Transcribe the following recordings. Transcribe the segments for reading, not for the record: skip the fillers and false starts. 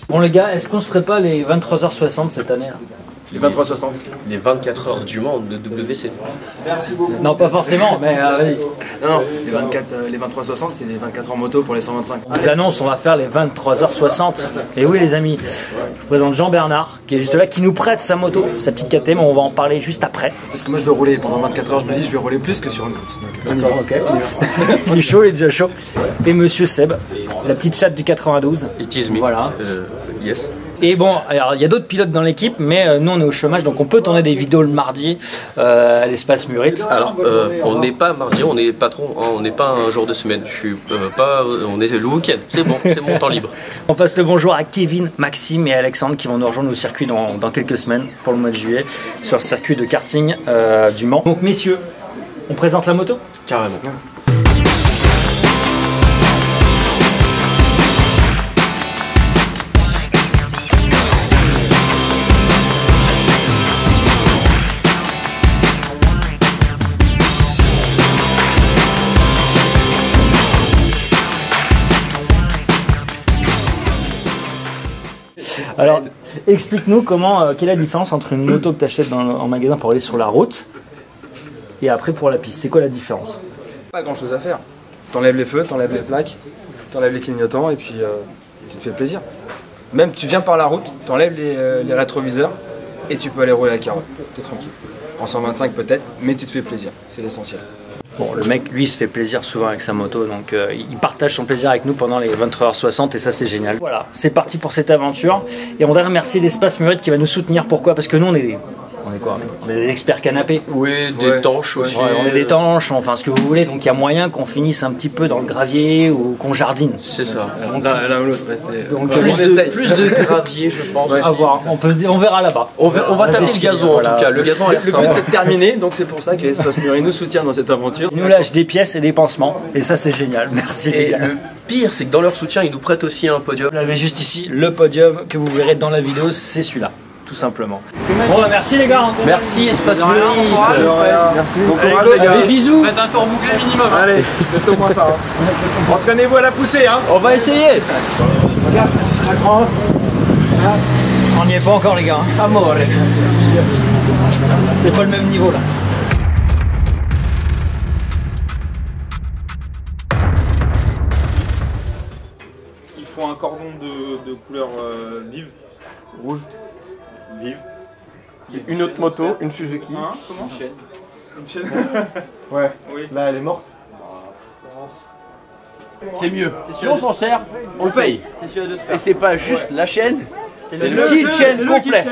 Bon les gars, est-ce qu'on se ferait pas les 23h60 cette année là? Les 23-60. Les 24 heures du Mans de WC. Merci beaucoup. Non, pas forcément, mais vas-y. Non, les 23-60, c'est les 24 heures moto pour les 125. On l'annonce, on va faire les 23h60. Et oui les amis, je vous présente Jean-Bernard, qui est juste là, qui nous prête sa moto, sa petite KTM, on va en parler juste après. Parce que moi je veux rouler pendant 24 heures, je me dis je vais rouler plus que sur une course. D'accord, ok. Il est chaud, il est déjà chaud. Et monsieur Seb, la petite chatte du 92. It is me. Voilà. Yes. Et bon, alors il y a d'autres pilotes dans l'équipe, mais nous on est au chômage, donc on peut tourner des vidéos le mardi à l'espace Murit. Alors, on n'est pas mardi, on est patron, hein, on n'est pas un jour de semaine. Je suis pas, on est le week-end. C'est bon, c'est mon temps libre. On passe le bonjour à Kevin, Maxime et Alexandre qui vont nous rejoindre au circuit dans quelques semaines pour le mois de juillet sur le circuit de karting du Mans. Donc messieurs, on présente la moto? Carrément. Alors, explique-nous quelle est la différence entre une moto que tu achètes en magasin pour aller sur la route et après pour la piste. C'est quoi la différence? Pas grand chose à faire. T'enlèves les feux, t'enlèves les plaques, t'enlèves les clignotants et puis ça te fait plaisir. Même tu viens par la route, t'enlèves les rétroviseurs et tu peux aller rouler à carreau. T'es tranquille. En 125 peut-être, mais tu te fais plaisir, c'est l'essentiel. Bon, le mec, lui, se fait plaisir souvent avec sa moto, donc il partage son plaisir avec nous pendant les 23h60 et ça, c'est génial. Voilà, c'est parti pour cette aventure. Et on va remercier l'Espace Murit qui va nous soutenir. Pourquoi? Parce que nous, on est quoi? On est des experts canapés. Oui, des tanches aussi. Ouais, on est des tanches, enfin ce que vous voulez. Donc il y a moyen qu'on finisse un petit peu dans le gravier ou qu'on jardine. C'est ça. L'un ou l'autre, Donc Plus de gravier, je pense. à voir. On verra là-bas. On va taper le gazon en tout cas. Le gazon a l'air Le but sympa. c'est de terminer, donc c'est pour ça que l'Espace Murit nous soutient dans cette aventure. Ils nous lâchent des pièces et des pansements. Et ça, c'est génial. Merci les Et gars. le pire, c'est que dans leur soutien, ils nous prêtent aussi un podium. Vous avez juste ici le podium que vous verrez dans la vidéo, c'est celui-là, tout simplement. Bon, merci les gars. Merci Espace Murit. Merci. Bon courage les gars. Des bisous. Faites un tour bouclé minimum. Allez, faites au moins ça. Hein. Entraînez-vous à la poussée. Hein. On va essayer. Regarde, ça grande. On n'y est pas encore les gars. Amore. C'est pas le même niveau là. Il faut un cordon de couleur vive, rouge, vive. Une autre moto, une Suzuki. Hein, comment? Une chaîne. Une chaîne. Ouais. Oui. Là, elle est morte. C'est mieux. Si on s'en sert, on le paye. Et c'est pas juste la chaîne, c'est le kit chaîne complet.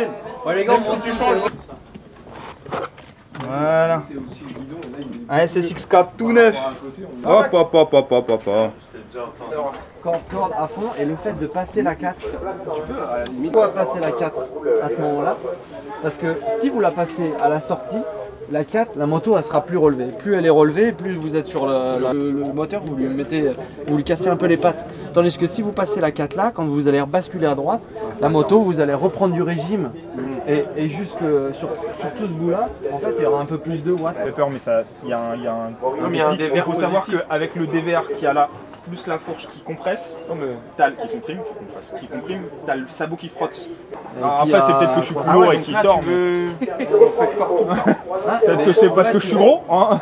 Ouais les gars, si tu changes. Voilà. Un SSX4 tout neuf. Hop hop hop hop hop hop hop. Corde à fond et le fait de passer la 4, tu peux à la limite passer la 4 à ce moment-là, parce que si vous la passez à la sortie, la 4, la moto elle sera plus relevée. Plus elle est relevée, plus vous êtes sur le moteur, vous lui cassez un peu les pattes. Tandis que si vous passez la 4 là, quand vous allez rebasculer à droite, la moto vous allez reprendre du régime et juste sur tout ce bout là, en fait il y aura un peu plus de watts. J'ai peur mais il y a un déclic. Il faut savoir qu'avec le DVR qu'il y a là, plus la fourche qui compresse, t'as qui comprime, t'as le sabot qui frotte. Alors après c'est peut-être que je suis plus lourd et qui tord. Peut-être que c'est parce que je suis gros. Hein.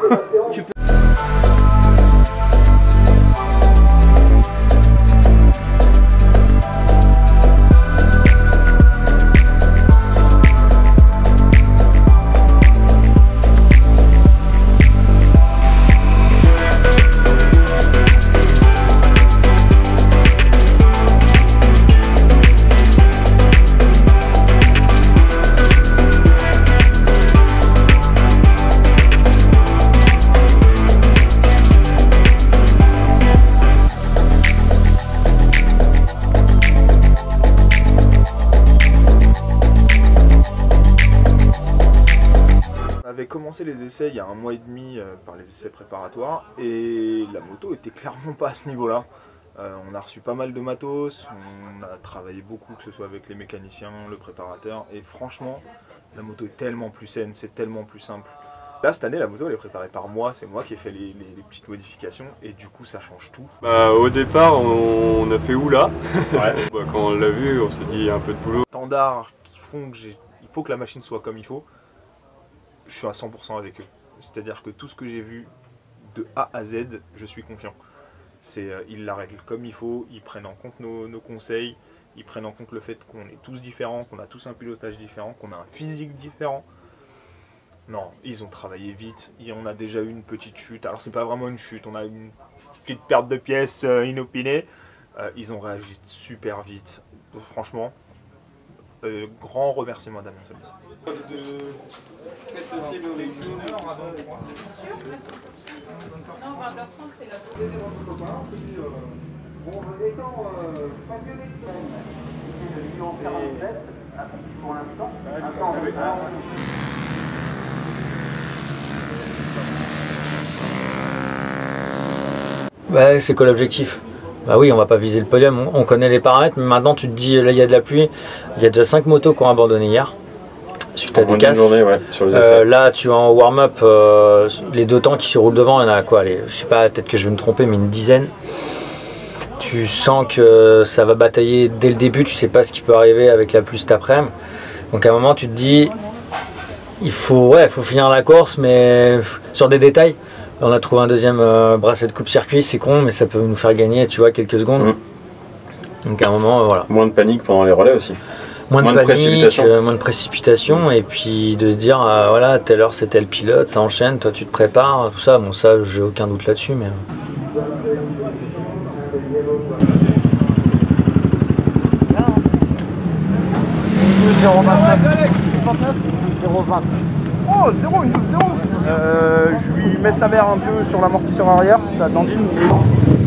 Commencé les essais il y a 1 mois et demi par les essais préparatoires et la moto était clairement pas à ce niveau là. On a reçu pas mal de matos, on a travaillé beaucoup, que ce soit avec les mécaniciens, le préparateur, et franchement la moto est tellement plus saine, c'est tellement plus simple. Là, cette année, la moto, elle est préparée par moi. C'est moi qui ai fait les petites modifications et du coup, ça change tout. Bah, au départ, on a fait oula. Ouais. Bah, quand on l'a vu, on s'est dit il y a un peu de boulot. Standards qui font que il faut que la machine soit comme il faut. Je suis à 100% avec eux. C'est-à-dire que tout ce que j'ai vu de A à Z, je suis confiant. Ils la règlent comme il faut, ils prennent en compte nos conseils, ils prennent en compte le fait qu'on est tous différents, qu'on a tous un pilotage différent, qu'on a un physique différent. Non, ils ont travaillé vite, on a déjà eu une petite chute. Alors c'est pas vraiment une chute, on a une petite perte de pièces inopinée. Ils ont réagi super vite. Donc, franchement, grand remerciement à Damien Sollier. Non, 20h30 c'est la pour l'instant. Ouais, c'est quoi l'objectif? Bah oui, on va pas viser le podium, on connaît les paramètres, mais maintenant tu te dis, là il y a de la pluie, il y a déjà 5 motos qui ont abandonné hier, suite à des casses. Ouais, sur les essais. Là tu es en warm-up, les deux temps qui se roulent devant, il y en a quoi, je sais pas, peut-être que je vais me tromper, mais une dizaine. Tu sens que ça va batailler dès le début, tu sais pas ce qui peut arriver avec la pluie cet après-midi. Donc à un moment tu te dis, il faut finir la course, mais sur des détails. On a trouvé un deuxième bracelet de coupe-circuit, c'est con, mais ça peut nous faire gagner, tu vois, quelques secondes. Donc à un moment, voilà. Moins de panique pendant les relais aussi. Moins de précipitation. Moins de précipitation, et puis de se dire, voilà, à telle heure c'est tel pilote, ça enchaîne, toi tu te prépares, tout ça. Bon, ça, j'ai aucun doute là-dessus, mais... Oh, 0, une 12-0. Je lui mets sa mère un peu sur l'amortisseur arrière, ça dandine.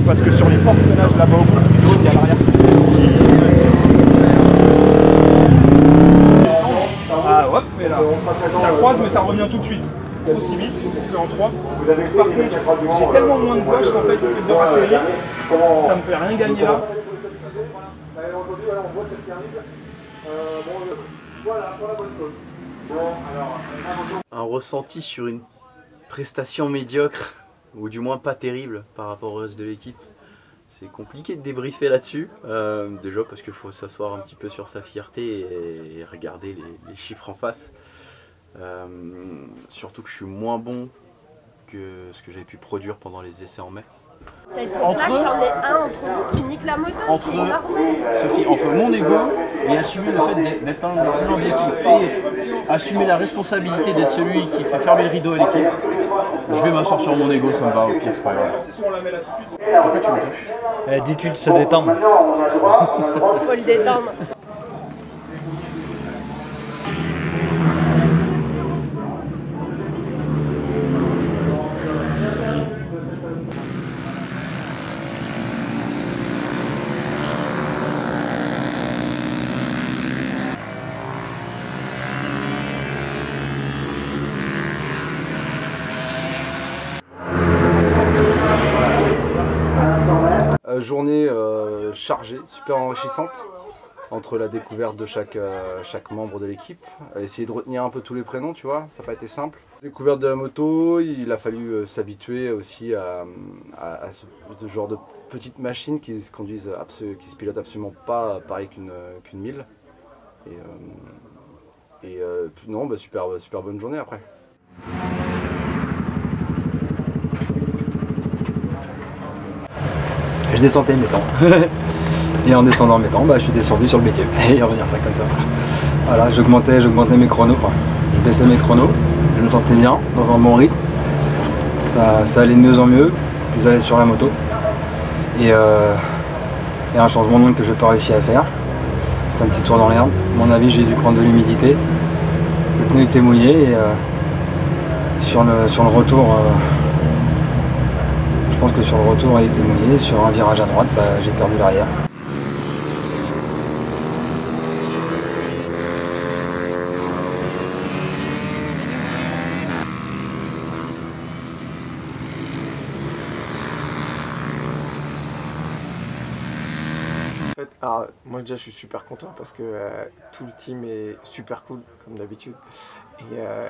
Parce que sur les porte-tenages là-bas au bout, il y a l'arrière. Ah, hop, mais là, ça croise, mais ça revient tout de suite. Aussi vite qu'en 3. Par contre, j'ai tellement moins de gauche qu'en fait, le fait de raccélérer, ça me fait rien gagner là. Un ressenti sur une prestation médiocre, ou du moins pas terrible par rapport au reste de l'équipe. C'est compliqué de débriefer là-dessus, déjà parce qu'il faut s'asseoir un petit peu sur sa fierté et regarder les chiffres en face. Surtout que je suis moins bon que ce que j'avais pu produire pendant les essais en mai. J'en ai un entre vous qui nique la moto, Sophie, entre mon ego et assumer le fait d'être un plan d'équipe et assumer la responsabilité d'être celui qui fait fermer le rideau à l'équipe, je vais m'asseoir sur mon ego, ça me va, au pire c'est pas grave. Pourquoi tu me touches? Dis-tu de se détendre. faut le détendre. Journée chargée, super enrichissante, entre la découverte de chaque membre de l'équipe, essayer de retenir un peu tous les prénoms, tu vois, ça n'a pas été simple. Découverte de la moto, il a fallu s'habituer aussi à ce genre de petites machines qui se conduisent, qui se pilotent absolument pas pareil qu'une 1000. Non, bah super bonne journée après. Je descendais mes temps. Et en descendant mes temps, bah, je suis descendu sur le métier. Et on va dire ça comme ça. Voilà, j'augmentais mes chronos, enfin, je baissais mes chronos, je me sentais bien, dans un bon rythme. Ça allait de mieux en mieux, plus à l'aise sur la moto. Et un changement d'onde que je n'ai pas réussi à faire. J'ai fait un petit tour dans l'herbe. À mon avis, j'ai dû prendre de l'humidité. Le pneu était mouillé et sur le retour, je pense que sur le retour, il était mouillé. Sur un virage à droite, bah, j'ai perdu l'arrière. fait, alors, moi déjà je suis super content parce que tout le team est super cool comme d'habitude.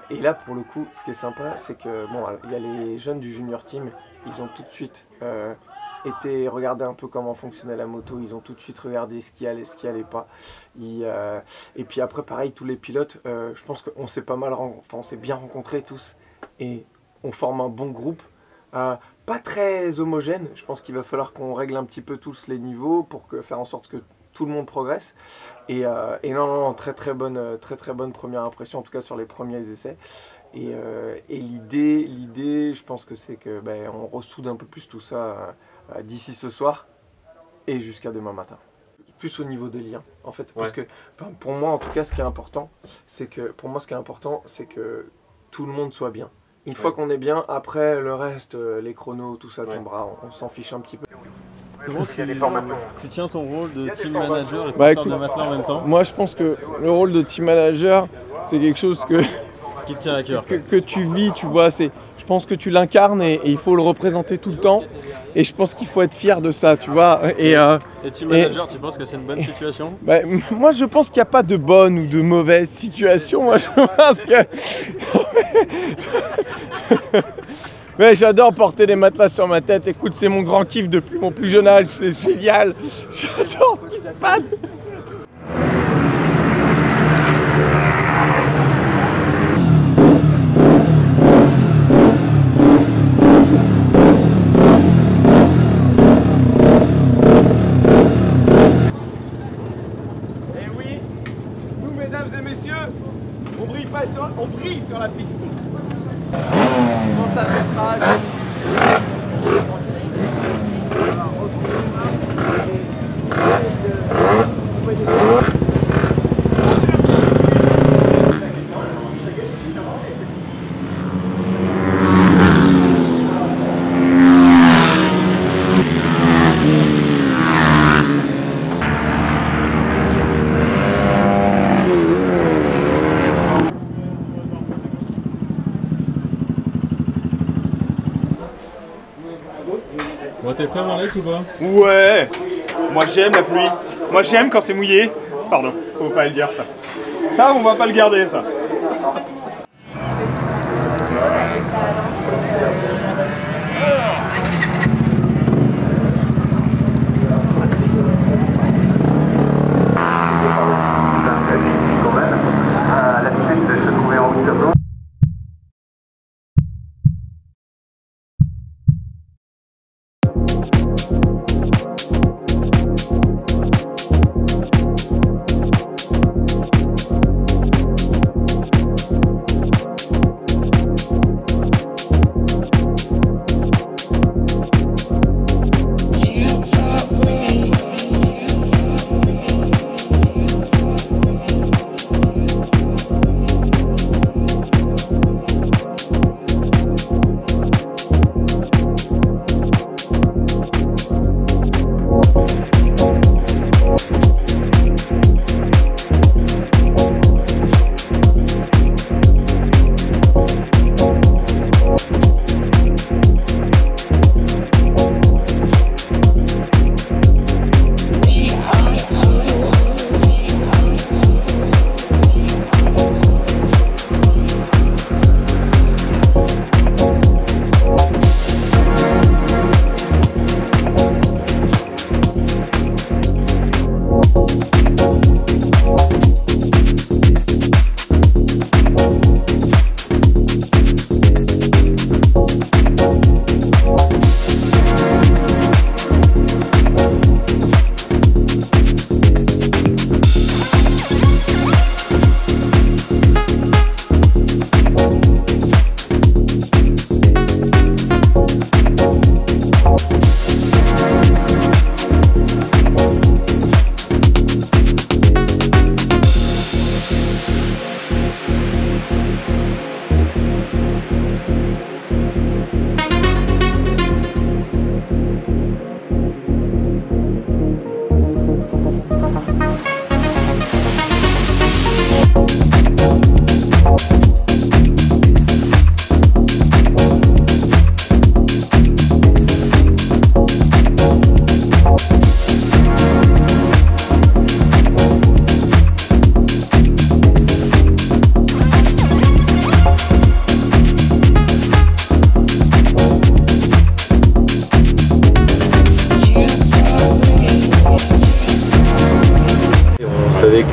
Et là pour le coup, ce qui est sympa, c'est que bon, il y a les jeunes du junior team, ils ont tout de suite été regarder un peu comment fonctionnait la moto, ils ont tout de suite regardé ce qui allait pas. Et puis après pareil, tous les pilotes, je pense qu'on s'est on s'est bien rencontrés tous et on forme un bon groupe. Pas très homogène, je pense qu'il va falloir qu'on règle un petit peu tous les niveaux pour faire en sorte que tout le monde progresse. Et non, très bonne première impression, en tout cas sur les premiers essais. Et l'idée, je pense que c'est que on ressoude un peu plus tout ça d'ici ce soir et jusqu'à demain matin. Plus au niveau des liens, en fait, parce que pour moi, en tout cas, ce qui est important, c'est que tout le monde soit bien. Une fois qu'on est bien, après le reste, les chronos, tout ça tombera, on s'en fiche un petit peu. Comment tu tiens ton rôle de team manager et porteur de matelas en même temps? Moi je pense que le rôle de team manager, c'est quelque chose qui te tient à cœur. Que tu vis, tu vois. Je pense que tu l'incarnes et il faut le représenter tout le temps. Et je pense qu'il faut être fier de ça, tu vois. Et team manager, tu penses que c'est une bonne situation? Moi je pense qu'il n'y a pas de bonne ou de mauvaise situation. Moi je pense que... Mais j'adore porter des matelas sur ma tête. Écoute, c'est mon grand kiff depuis mon plus jeune âge. C'est génial. J'adore ce qui se passe. Et oui, nous, mesdames et messieurs, on brille sur la piste. Comment ça s'attrache? Bon, t'es prêt, Marlette, ou pas? Ouais. Moi j'aime la pluie. Moi j'aime quand c'est mouillé. Pardon, faut pas le dire ça. Ça, on va pas le garder, ça.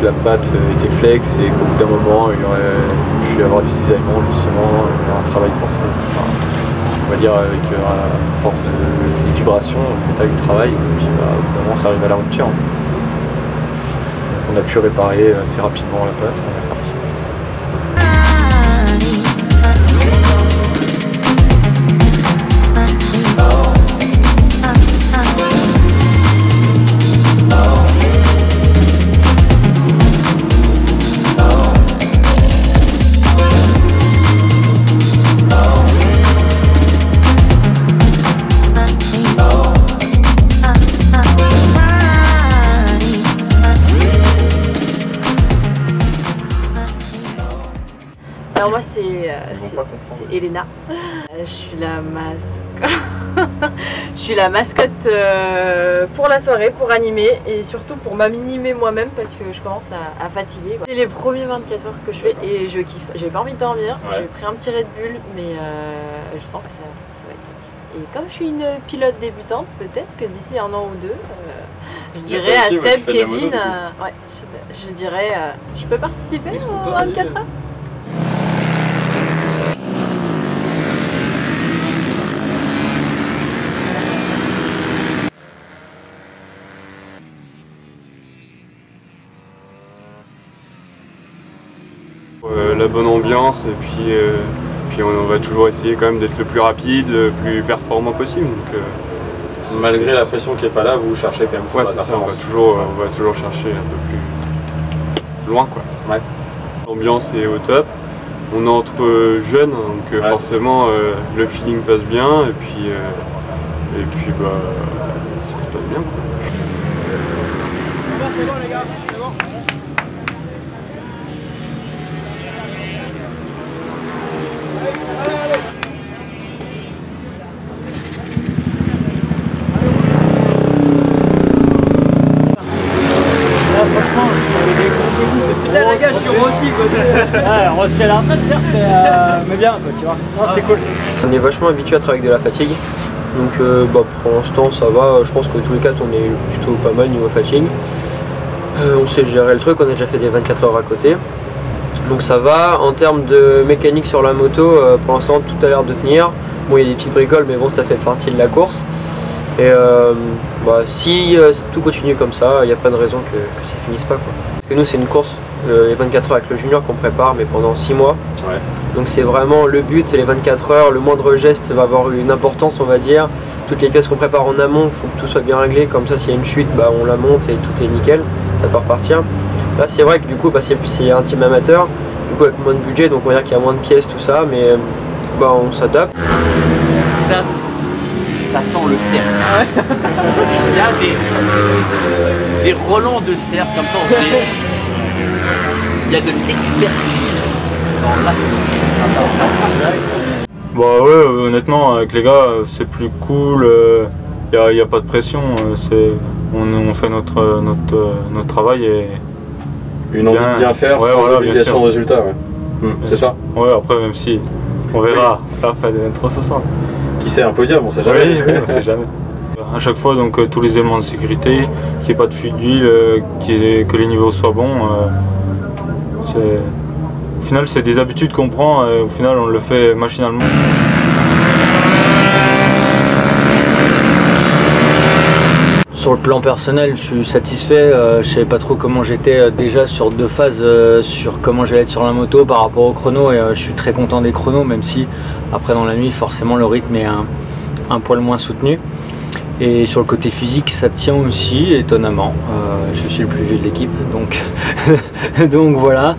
la patte était flex et qu'au bout d'un moment il aurait pu avoir du cisaillement justement, un travail forcé. Enfin, on va dire avec force de vibration, le métal qui travaille, et puis au bout d'un moment ça arrive à la rupture. On a pu réparer assez rapidement la patte, on est reparti. Alors moi c'est Elena, je suis la mascotte pour la soirée, pour animer et surtout pour m'animer moi-même parce que je commence à fatiguer. C'est les premiers 24 heures que je fais et je kiffe. J'ai pas envie de dormir, j'ai pris un petit Red Bull mais je sens que ça va être fatigué. Et comme je suis une pilote débutante, peut-être que d'ici 1 an ou 2, je dirais à Seb, Kevin, je dirais je peux participer aux 24 heures. La bonne ambiance et puis on va toujours essayer quand même d'être le plus rapide, le plus performant possible. Donc, malgré la pression qui n'est pas là, vous cherchez quand même. Ouais, c'est ça, on va toujours chercher un peu plus loin quoi. Ouais. L'ambiance est au top. On est entre jeunes, donc forcément le feeling passe bien et puis bah ça se passe bien quoi. C'est bon les gars, c'est bon. Franchement, putain les gars, je suis Rossi quoi. Ouais, Rossi à la retraite certes, mais bien quoi, tu vois. Non, c'était cool. On est vachement habitué à travailler avec de la fatigue. Donc bah, pour l'instant ça va, je pense que tous les 4 on est plutôt pas mal niveau fatigue. On sait gérer le truc, on a déjà fait des 24 heures à côté. Donc ça va. En termes de mécanique sur la moto, pour l'instant tout a l'air de tenir. Bon, il y a des petites bricoles mais bon, ça fait partie de la course. Et bah, si tout continue comme ça, il n'y a pas de raison que ça finisse pas quoi. Parce que nous c'est une course, les 24 heures avec le junior qu'on prépare mais pendant 6 mois. Ouais. Donc c'est vraiment le but, c'est les 24 heures, le moindre geste va avoir une importance on va dire. Toutes les pièces qu'on prépare en amont, il faut que tout soit bien réglé, comme ça s'il y a une chute, bah, on la monte et tout est nickel, ça peut repartir. Là c'est vrai que du coup bah, c'est un team amateur, du coup avec moins de budget, donc on va dire qu'il y a moins de pièces, tout ça, mais bah, on s'adapte. Ça sent le cerf. Il y a des relents de cerf comme ça, on fait. Il y a de l'expertise dans la. Bah ouais, honnêtement, avec les gars, c'est plus cool, il n'y a pas de pression, on fait notre travail et... Une envie de bien faire, sans obligation de résultat, ouais. C'est ça? Ouais, après même si, on verra, là, fait des 360. Qui sait, un podium, on sait jamais. Oui, on sait jamais. À chaque fois, donc tous les éléments de sécurité, qu'il n'y ait pas de fuite d'huile, que les niveaux soient bons. Au final, c'est des habitudes qu'on prend et au final, on le fait machinalement. Sur le plan personnel, je suis satisfait. Je savais pas trop comment j'étais déjà sur 2 phases, sur comment j'allais être sur la moto par rapport au chrono. Et je suis très content des chronos, même si après dans la nuit, forcément, le rythme est un poil moins soutenu. Et sur le côté physique, ça tient aussi, étonnamment. Je suis le plus vieux de l'équipe, donc, donc voilà.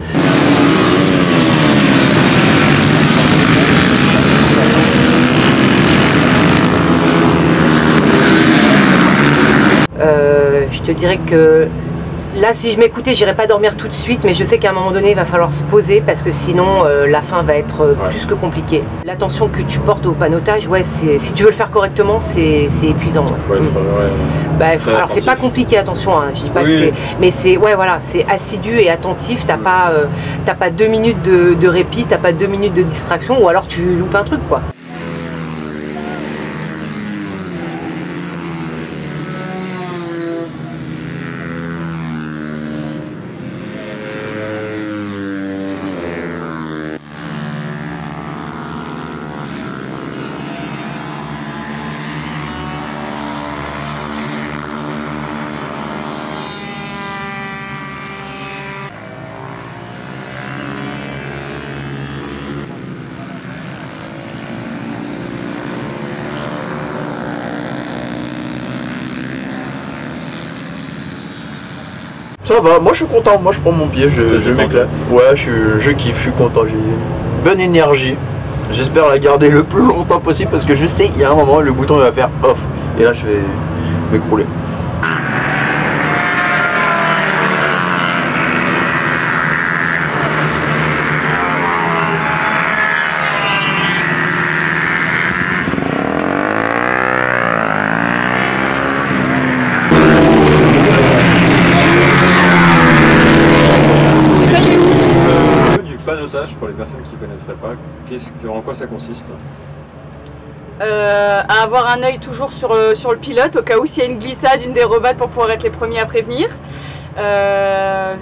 Je te dirais que là, si je m'écoutais, j'irais pas dormir tout de suite, mais je sais qu'à un moment donné, il va falloir se poser parce que sinon, la fin va être plus que compliquée. L'attention que tu portes au panotage, ouais, si tu veux le faire correctement, c'est épuisant. Faut être, bah, alors c'est pas compliqué, attention, hein, je dis pas que c'est, mais c'est voilà, c'est assidu et attentif. T'as pas 2 minutes de répit, t'as pas 2 minutes de distraction, ou alors tu loupes un truc quoi. Ça va, moi je suis content, moi je prends mon pied, je m'éclate. Ouais, je kiffe, je suis content, j'ai une bonne énergie. J'espère la garder le plus longtemps possible parce que je sais qu'il y a un moment le bouton il va faire off et là je vais m'écrouler. Pour les personnes qui ne connaîtraient pas, en quoi ça consiste? À avoir un œil toujours sur le pilote au cas où s'il y a une glissade, une dérobade pour pouvoir être les premiers à prévenir.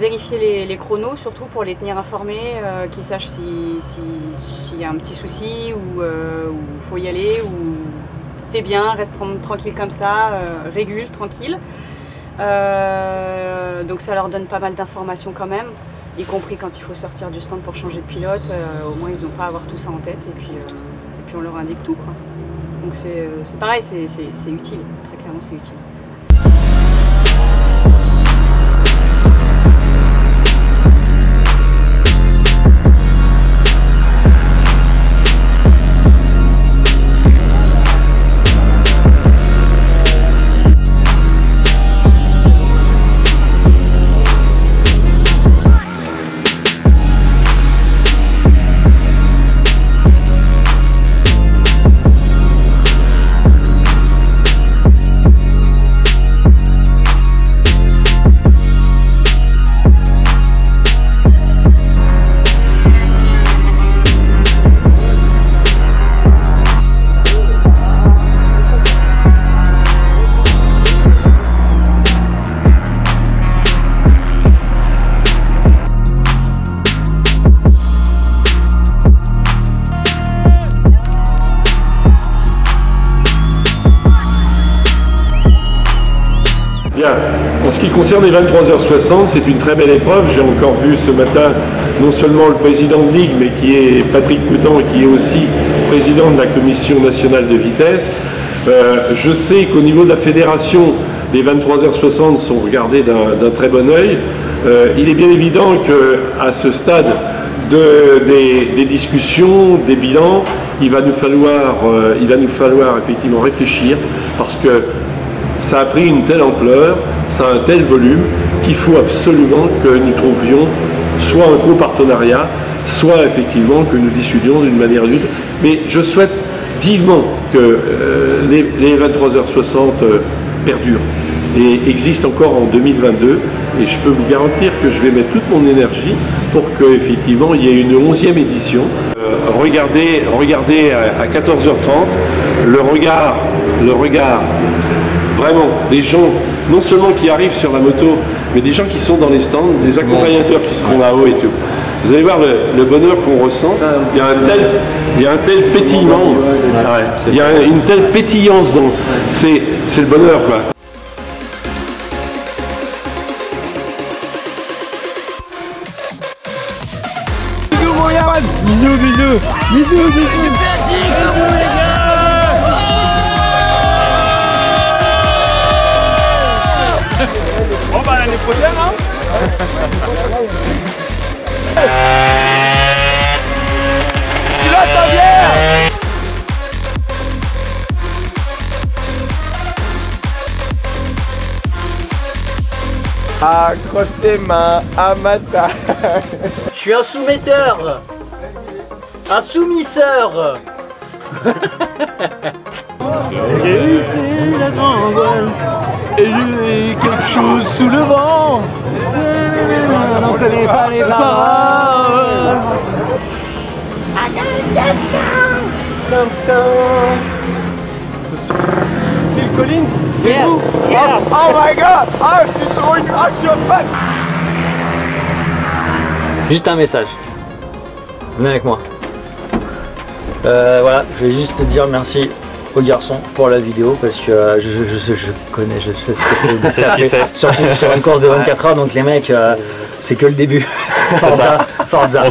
Vérifier les chronos surtout pour les tenir informés, qu'ils sachent s'il y a un petit souci ou faut y aller ou t'es bien, reste tranquille comme ça, régule, tranquille. Donc ça leur donne pas mal d'informations quand même, y compris quand il faut sortir du stand pour changer de pilote, au moins ils n'ont pas à avoir tout ça en tête et puis on leur indique tout, quoi. Donc c'est pareil, c'est utile, très clairement c'est utile. En ce qui concerne les 23h60, c'est une très belle épreuve. J'ai encore vu ce matin non seulement le président de Ligue, mais qui est Patrick Coutan, qui est aussi président de la Commission nationale de vitesse. Je sais qu'au niveau de la fédération, les 23h60 sont regardés d'un très bon œil. Il est bien évident qu'à ce stade des discussions, des bilans, il va nous falloir effectivement réfléchir, parce que ça a pris une telle ampleur, ça a un tel volume qu'il faut absolument que nous trouvions soit un copartenariat, soit effectivement que nous discutions d'une manière ou d'une autre. Mais je souhaite vivement que les 23h60 perdurent et existent encore en 2022, et je peux vous garantir que je vais mettre toute mon énergie pour qu'effectivement il y ait une 11e édition. Regardez à 14h30 le regard vraiment des gens, non seulement qui arrivent sur la moto, mais des gens qui sont dans les stands, des accompagnateurs qui seront là-haut et tout. Vous allez voir le bonheur qu'on ressent. Il y a un tel pétillement, il y a une telle pétillance, c'est le bonheur, quoi. Bisous mon Yaman. Bisous, bisous. Bisous, bisous. Bon bah l'année prochaine hein. Tu l'as ta bière. Accroche tes mains à ma taille. Je suis un soumetteur. Un soumisseur. J'ai réussi la grande voile et j'ai quelque chose sous le vent. On n'en connaît pas les paroles. Phil Collins, c'est vous? Oh my god! Ah, je suis un fan! Juste un message. Venez avec moi. Voilà, je vais juste te dire merci aux garçons pour la vidéo, parce que je sais ce que c'est. Surtout sur une course de 24 heures, donc les mecs, c'est que le début. Forza.